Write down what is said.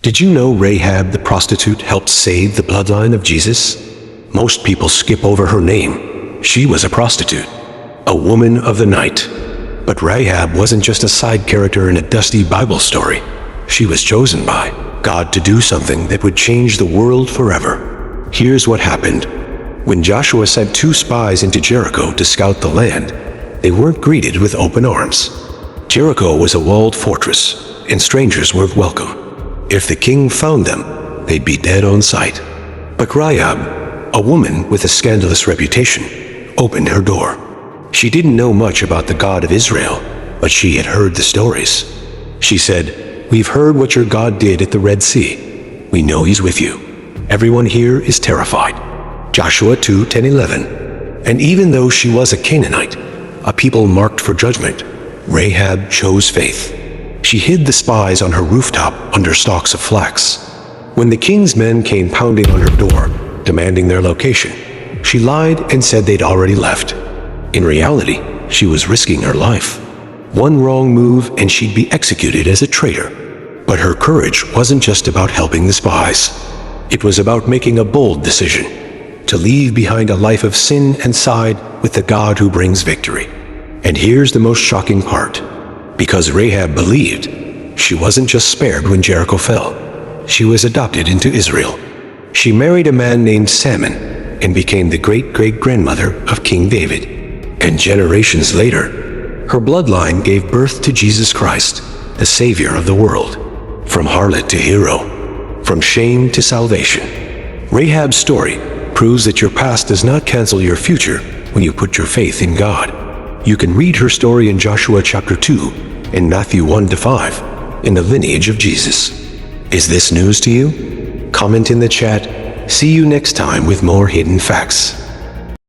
Did you know Rahab the prostitute helped save the bloodline of Jesus? Most people skip over her name. She was a prostitute, a woman of the night. But Rahab wasn't just a side character in a dusty Bible story. She was chosen by God to do something that would change the world forever. Here's what happened. When Joshua sent 2 spies into Jericho to scout the land, they weren't greeted with open arms. Jericho was a walled fortress, and strangers weren't welcome. If the king found them, they'd be dead on sight. But Rahab, a woman with a scandalous reputation, opened her door. She didn't know much about the God of Israel, but she had heard the stories. She said, "We've heard what your God did at the Red Sea. We know he's with you. Everyone here is terrified." Joshua 2:10-11. And even though she was a Canaanite, a people marked for judgment, Rahab chose faith. She hid the spies on her rooftop under stalks of flax. When the king's men came pounding on her door, demanding their location, she lied and said they'd already left. In reality, she was risking her life. One wrong move and she'd be executed as a traitor. But her courage wasn't just about helping the spies. It was about making a bold decision, to leave behind a life of sin and side with the God who brings victory. And here's the most shocking part. Because Rahab believed, she wasn't just spared when Jericho fell. She was adopted into Israel. She married a man named Salmon and became the great-great-grandmother of King David. And generations later, her bloodline gave birth to Jesus Christ, the Savior of the world. From harlot to hero, from shame to salvation. Rahab's story proves that your past does not cancel your future when you put your faith in God. You can read her story in Joshua chapter 2 and Matthew 1-5 in the lineage of Jesus. Is this news to you? Comment in the chat. See you next time with more hidden facts.